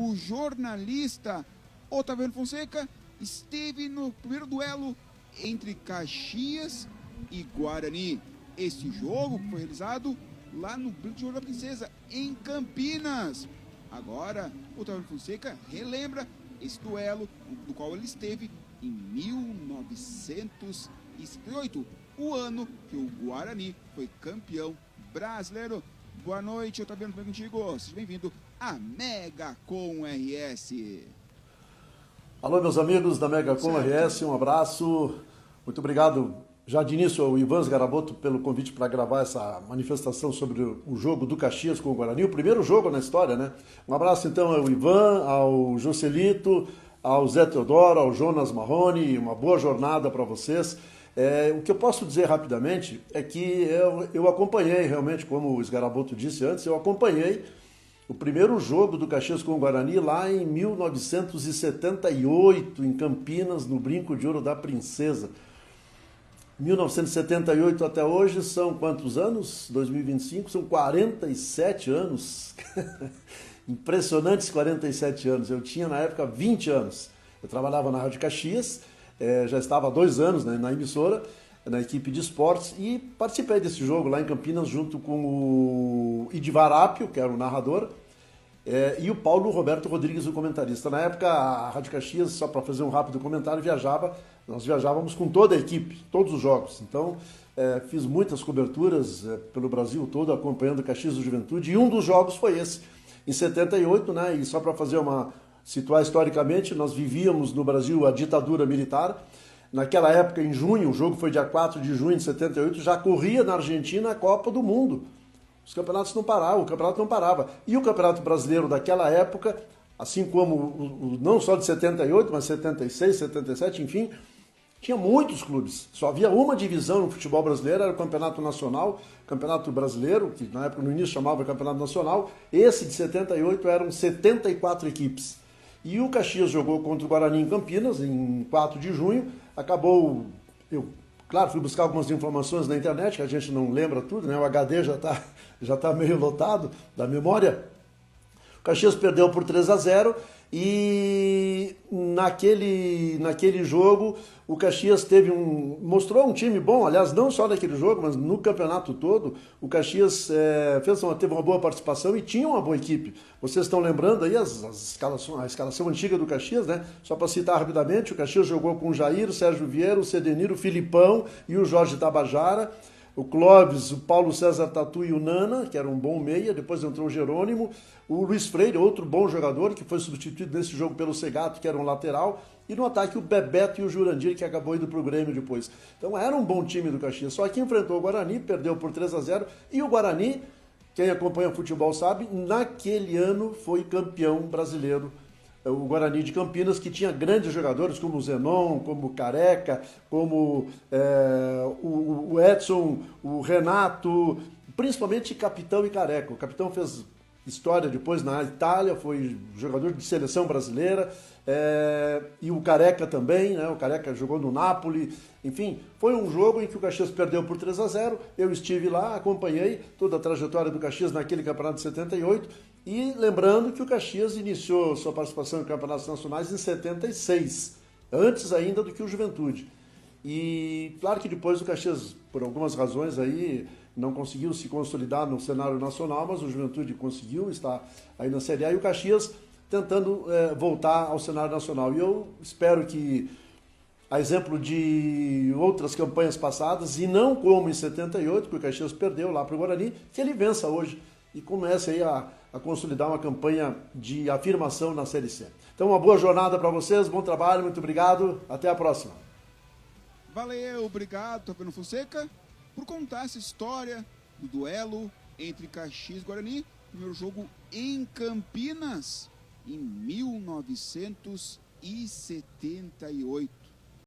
o jornalista Otaviano Fonseca esteve no primeiro duelo entre Caxias e Guarani. Este jogo foi realizado lá no Brinco de Ouro da Princesa, em Campinas. Agora, o Otaviano Fonseca relembra esse duelo do qual ele esteve em 1978, o ano que o Guarani foi campeão brasileiro. Boa noite, Otaviano, tudo bem contigo? Seja bem-vindo a Megacom RS. Alô, meus amigos da Megacom RS, um abraço. Muito obrigado, já de início, ao Ivan Sgaraboto pelo convite para gravar essa manifestação sobre o jogo do Caxias com o Guarani, o primeiro jogo na história, né? Um abraço, então, ao Ivan, ao Joselito, ao Zé Teodoro, ao Jonas Marrone, uma boa jornada para vocês. O que eu posso dizer rapidamente é que eu acompanhei realmente, como o Sgaraboto disse antes, eu acompanhei o primeiro jogo do Caxias com o Guarani lá em 1978, em Campinas, no Brinco de Ouro da Princesa. 1978 até hoje são quantos anos? 2025, são 47 anos. Impressionantes 47 anos. Eu tinha na época 20 anos. Eu trabalhava na Rádio Caxias, já estava há 2 anos, né, na emissora, na equipe de esportes, e participei desse jogo lá em Campinas junto com o Idivar Apio, que era o narrador, e o Paulo Roberto Rodrigues, o comentarista. Na época, a Rádio Caxias, só para fazer um rápido comentário, nós viajávamos com toda a equipe, todos os jogos. Então, fiz muitas coberturas pelo Brasil todo, acompanhando o Caxias do Juventude, e um dos jogos foi esse, em 78, né? E só para situar historicamente, nós vivíamos no Brasil a ditadura militar. Naquela época, em junho, o jogo foi dia 4 de junho de 78, já corria na Argentina a Copa do Mundo. Os campeonatos não paravam, o campeonato não parava. E o Campeonato Brasileiro daquela época, assim como não só de 78, mas 76, 77, enfim, tinha muitos clubes. Só havia uma divisão no futebol brasileiro, era o Campeonato Nacional, Campeonato Brasileiro, que na época no início chamava Campeonato Nacional. Esse de 78 eram 74 equipes. E o Caxias jogou contra o Guarani em Campinas, em 4 de junho. Acabou, claro, fui buscar algumas informações na internet, que a gente não lembra tudo, né? O HD já tá meio lotado da memória. O Caxias perdeu por 3-0 e naquele jogo o Caxias mostrou um time bom, aliás, não só naquele jogo, mas no campeonato todo. O Caxias teve uma boa participação e tinha uma boa equipe. Vocês estão lembrando aí a escalação antiga do Caxias, né? Só para citar rapidamente, o Caxias jogou com o Jair, o Sérgio Vieira, o Cedeniro, o Filipão e o Jorge Tabajara. O Clóvis, o Paulo César Tatu e o Nana, que era um bom meia. Depois entrou o Jerônimo. O Luiz Freire, outro bom jogador, que foi substituído nesse jogo pelo Segato, que era um lateral. E no ataque o Bebeto e o Jurandir, que acabou indo para o Grêmio depois. Então era um bom time do Caxias. Só que enfrentou o Guarani, perdeu por 3-0. E o Guarani, quem acompanha o futebol sabe, naquele ano foi campeão brasileiro. O Guarani de Campinas, que tinha grandes jogadores como o Zenon, como o Careca, como o Edson, o Renato, principalmente Capitão e Careca. O Capitão fez história depois na Itália, foi jogador de seleção brasileira, e o Careca também, né? O Careca jogou no Napoli. Enfim, foi um jogo em que o Caxias perdeu por 3-0. Eu estive lá, acompanhei toda a trajetória do Caxias naquele campeonato de 78. E lembrando que o Caxias iniciou sua participação em campeonatos nacionais em 76, antes ainda do que o Juventude. E claro que depois o Caxias, por algumas razões aí, não conseguiu se consolidar no cenário nacional, mas o Juventude conseguiu, está aí na Série A, e o Caxias tentando voltar ao cenário nacional. E eu espero que, a exemplo de outras campanhas passadas, e não como em 78, que o Caxias perdeu lá para o Guarani, que ele vença hoje e comece aí a consolidar uma campanha de afirmação na Série C. Então, uma boa jornada para vocês, bom trabalho, muito obrigado, até a próxima. Valeu, obrigado, Otaviano Fonseca, por contar essa história do duelo entre Caxias e Guarani, primeiro jogo em Campinas, em 1978.